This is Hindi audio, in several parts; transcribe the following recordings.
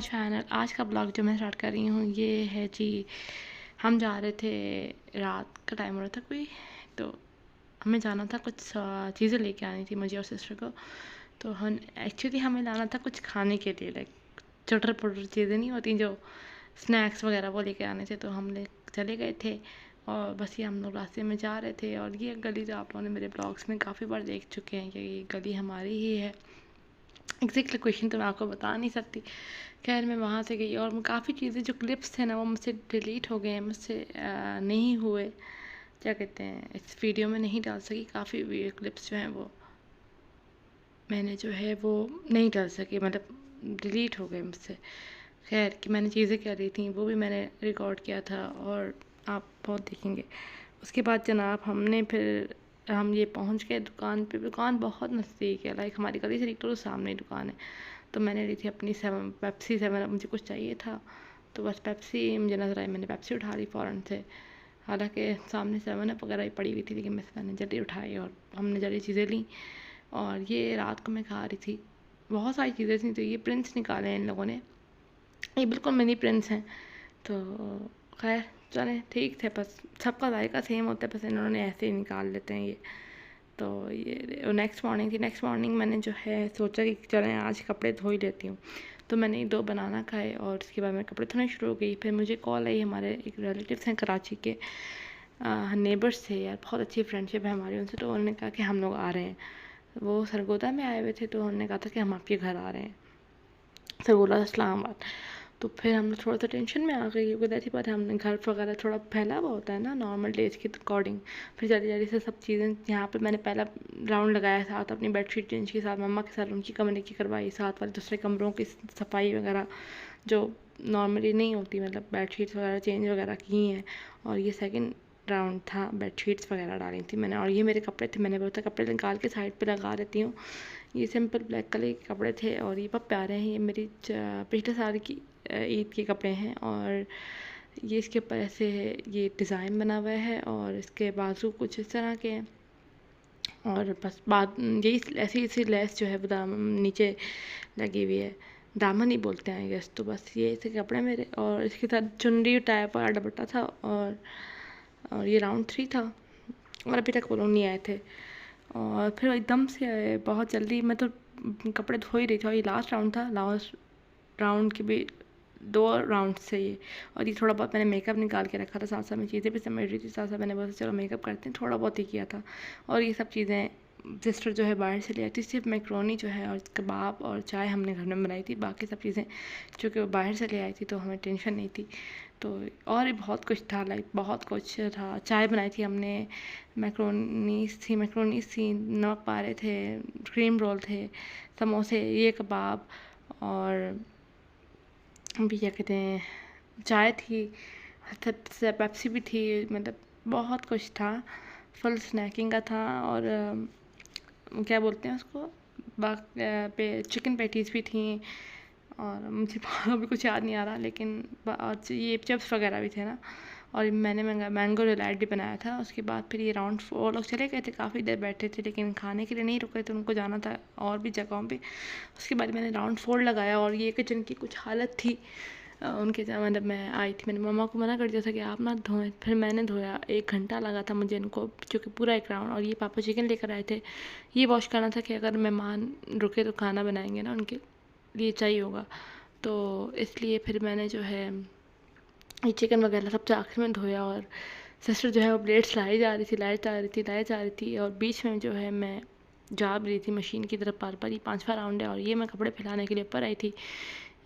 My channel. आज का ब्लॉग जो मैं स्टार्ट कर रही हूँ ये है जी, हम जा रहे थे, रात का टाइम हो रहा था कोई, तो हमें जाना था, कुछ चीज़ें लेके आनी थी मुझे और सिस्टर को। तो हम एक्चुअली हमें लाना था कुछ खाने के लिए, लाइक चटर पटर चीज़ें नहीं होती जो स्नैक्स वगैरह, वो लेके आने थे। तो हम ले चले गए थे और बस ये हम लोग रास्ते में जा रहे थे। और ये गली जो आप लोगों ने मेरे ब्लॉग्स में काफ़ी बार देख चुके हैं कि ये गली हमारी ही है। एग्जैक्ट लोकेशन तो मैं आपको बता नहीं सकती। खैर मैं वहाँ से गई और काफ़ी चीज़ें जो क्लिप्स थे ना वो मुझसे डिलीट हो गए हैं, मुझसे नहीं हुए, क्या कहते हैं, इस वीडियो में नहीं डाल सकी। काफ़ी क्लिप्स जो हैं वो मैंने जो है वो नहीं डाल सकी, मतलब डिलीट हो गए मुझसे। खैर कि मैंने चीज़ें क्या ली थी वो भी मैंने रिकॉर्ड किया था और आप बहुत देखेंगे। उसके बाद जनाब हम ये पहुंच गए दुकान पे। दुकान बहुत नज़दीक है, लाइक हमारी गली से तो सामने ही दुकान है। तो मैंने ली थी अपनी पेप्सी 7 मुझे कुछ चाहिए था, तो बस पेप्सी मुझे नज़र आई, मैंने पेप्सी उठा ली फ़ौरन से। हालांकि सामने 7 वगैरह ही पड़ी हुई थी, लेकिन मैंने जल्दी उठाई और हमने जल्दी चीज़ें ली। और ये रात को मैं खा रही थी, बहुत सारी चीज़ें थी। तो ये प्रिंट्स निकाले हैं इन लोगों ने, ये बिल्कुल मिनी प्रिंट्स हैं। तो खैर चलें, ठीक थे, बस सबका जायका सेम होता है, बस इन्होंने ऐसे ही निकाल लेते हैं ये। तो ये नेक्स्ट मॉर्निंग थी। नेक्स्ट मॉर्निंग मैंने जो है सोचा कि चलें आज कपड़े धो ही लेती हूँ। तो मैंने 2 बनाना खाए और उसके बाद मैं कपड़े धोने शुरू हो गई। फिर मुझे कॉल आई, हमारे एक रिलेटिव्स हैं कराची के, नेबर्स थे यार, बहुत अच्छी फ्रेंडशिप है हमारी उनसे। तो उन्होंने कहा कि हम लोग आ रहे हैं, वो सरगोदा में आए हुए थे। तो उन्होंने कहा था कि हम आपके घर आ रहे हैं, सरगोदा इस्लामाबाद। तो फिर हम लोग थोड़ा सा टेंशन में आ गए, क्योंकि ऐसी बात है, हमने घर वगैरह थोड़ा फैला हुआ होता है ना नॉर्मल डेज के अकॉर्डिंग। फिर जल्दी जल्दी से सब चीज़ें, यहाँ पे मैंने पहला राउंड लगाया, साथ अपनी बेडशीट चेंज की, साथ मम्मा के साथ उनकी कमरे की करवाई, साथ वाले दूसरे कमरों की सफाई वगैरह जो नॉर्मली नहीं होती, मतलब बेडशीट्स वगैरह चेंज वगैरह की हैं। और ये सेकेंड राउंड था, बेडशीट्स वगैरह डाली थी मैंने। और ये मेरे कपड़े थे, मैंने बोला था कपड़े निकाल के साइड पे लगा देती हूँ। ये सिंपल ब्लैक कलर के कपड़े थे और ये बहुत प्यारे हैं। ये मेरी पिछले साल की ईद के कपड़े हैं। और ये इसके ऊपर ऐसे ये डिज़ाइन बना हुआ है और इसके बाजू कुछ इस तरह के हैं। और बस बाद यही ऐसी ऐसी लेस जो है वो नीचे लगी हुई है, दामन ही बोलते हैं गैस। तो बस ये ऐसे कपड़े मेरे, और इसके साथ चुनरी टाइप वाला दुपट्टा था। और ये राउंड 3 था और अभी तक वो लोग नहीं आए थे। और फिर एकदम से बहुत जल्दी मैं तो कपड़े धो ही रही थी और ये लास्ट राउंड था। लास्ट राउंड के भी 2 राउंड से ये। और ये थोड़ा बहुत मैंने मेकअप निकाल के रखा था, साथ साथ में चीज़ें भी समेट रही थी, साथ साथ मैंने बोला चलो मेकअप करते हैं, थोड़ा बहुत ही किया था। और ये सब चीज़ें सिस्टर जो है बाहर से ले आई थी, सिर्फ मैक्रोनी जो है और कबाब और चाय हमने घर में बनाई थी। बाकी सब चीज़ें जो कि वो बाहर से ले आई थी, तो हमें टेंशन नहीं थी। तो और भी बहुत कुछ था, लाइक बहुत कुछ था। चाय बनाई थी हमने, मैक्रोनीस थी, नमक पारे थे, क्रीम रोल थे, समोसे, ये कबाब, और भी क्या कहते हैं, चाय थी, पेप्सी भी थी, मतलब बहुत कुछ था। फुल स्नैकिंग का था। और क्या बोलते हैं उसको, चिकन पैटीज़ भी थी। और मुझे अभी कुछ याद नहीं आ रहा, लेकिन ये चिप्स वगैरह भी थे ना। और मैंने मैंगो डिलाइट भी बनाया था। उसके बाद फिर ये राउंड 4 लोग चले गए थे, काफ़ी देर बैठे थे, लेकिन खाने के लिए नहीं रुके थे, उनको जाना था और भी जगहों पे। उसके बाद मैंने राउंड 4 लगाया और ये किचन की कुछ हालत थी उनके, मतलब मैं आई थी, मैंने मम्मा को मना कर दिया था कि आप ना धोएं। फिर मैंने धोया, 1 घंटा लगा था मुझे इनको, क्योंकि पूरा 1 राउंड। और ये पापा चिकन लेकर आए थे, ये वॉश करना था कि अगर मेहमान रुके तो खाना बनाएंगे ना, उनके लिए चाहिए होगा। तो इसलिए फिर मैंने जो है ये चिकन वगैरह सब आखिर में धोया। और सिस्टर जो है वो प्लेट्स लाई जा रही थी। और बीच में जो है मैं जा भी रही थी मशीन की तरफ बार बार। ये 5वां राउंड है और ये मैं कपड़े फैलाने के लिए ऊपर आई थी,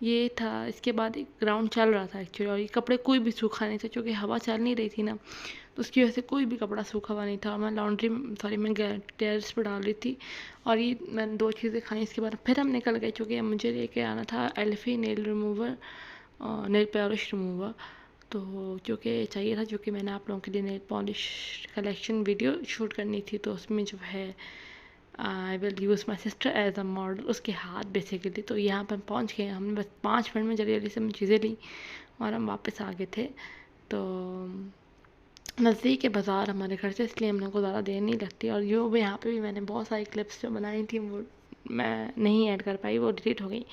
ये था। इसके बाद एक राउंड चल रहा था एक्चुअली, और ये कपड़े कोई भी सूखा नहीं था, क्योंकि हवा चल नहीं रही थी ना, तो उसकी वजह से कोई भी कपड़ा सूखा हुआ नहीं था। और मैं टेरेस पर डाल रही थी। और ये मैंने 2 चीज़ें खाई। इसके बाद फिर हम निकल गए, क्योंकि मुझे लेके आना था एल्फी नेल रिमूवर और नेल पॉलिश रिमूवर, तो जो कि चाहिए था, जो कि मैंने आप लोगों के लिए nail polish collection video shoot करनी थी। तो उसमें जो है I will use my sister as a model, उसके हाथ बेसिकली। तो यहाँ पर हम पहुँच गए, हमने बस 5 मिनट में जल्दी जल्दी से हम चीज़ें ली और हम वापस आ गए थे। तो नज़दीक है बाज़ार हमारे घर से, इसलिए हम लोग को ज़्यादा देर नहीं लगती। और यो भी यहाँ पे भी मैंने बहुत सारी क्लिप्स जो बनाई थी वो मैं नहीं ऐड कर पाई, वो डिलीट हो गई।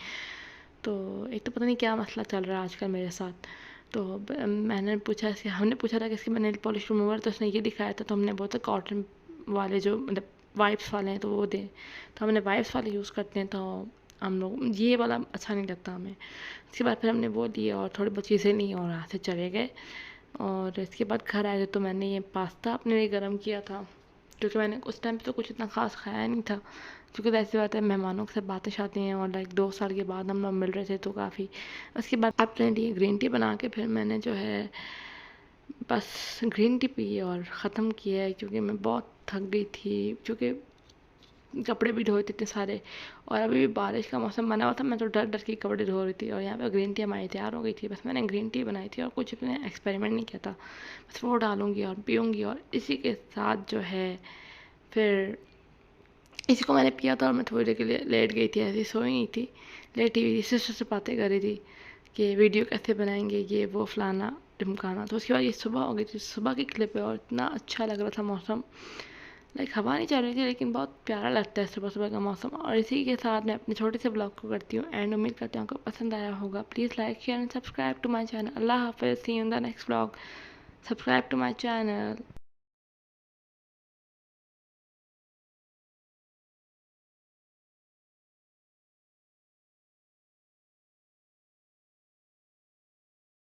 तो एक तो पता नहीं क्या मसला चल रहा है आजकल मेरे साथ। तो मैंने पूछा इसके, हमने पूछा था कि इसके नेल पॉलिश रिमूवर, तो उसने ये दिखाया था। तो हमने बोला कॉटन वाले जो मतलब वाइप्स वाले हैं तो वो दें, तो हमने वाइप्स वाले यूज़ करते हैं, तो हम लोग ये वाला अच्छा नहीं लगता हमें। उसके बाद फिर हमने वो लिए और थोड़ी बहुत चीज़ें ली और यहाँ से चले गए। और इसके बाद घर आए थे तो मैंने ये पास्ता अपने लिए गर्म किया था, क्योंकि मैंने उस टाइम पे तो कुछ इतना ख़ास खाया नहीं था, क्योंकि ऐसी बात है मेहमानों के साथ बातें शातें हैं और लाइक 2 साल के बाद हम लोग मिल रहे थे तो काफ़ी। उसके बाद अपने लिए ग्रीन टी बना के फिर मैंने जो है बस ग्रीन टी पी और ख़त्म किया है, क्योंकि मैं बहुत थक गई थी, क्योंकि कपड़े भी धोए थे इतने सारे और अभी भी बारिश का मौसम बना हुआ था। मैं तो डर डर के कपड़े धो रही थी और यहाँ पे ग्रीन टी हमारी तैयार हो गई थी। बस मैंने ग्रीन टी बनाई थी और कुछ अपने एक्सपेरिमेंट नहीं किया था, बस वो डालूँगी और पीऊँगी। और इसी के साथ जो है फिर इसी को मैंने पिया था और मैं थोड़ी देर के लिए लेट गई थी, ऐसी सोई नहीं थी, लेटी हुई थी, सिस्टर से बातें कर रही थी कि वीडियो कैसे बनाएंगे, ये वो फलाना ढिमकाना। तो उसके बाद ये सुबह हो गई थी, सुबह की क्लिप है और इतना अच्छा लग रहा था मौसम, लाइक हवा नहीं चल रही थी लेकिन बहुत प्यारा लगता है सुबह सुबह का मौसम। और इसी के साथ मैं अपने छोटे से ब्लॉग को करती हूँ एंड। उम्मीद करती हूँ आपको पसंद आया होगा। Please like share and subscribe to my channel. अल्लाह हाफिज़, see you in the next blog. Subscribe to my channel.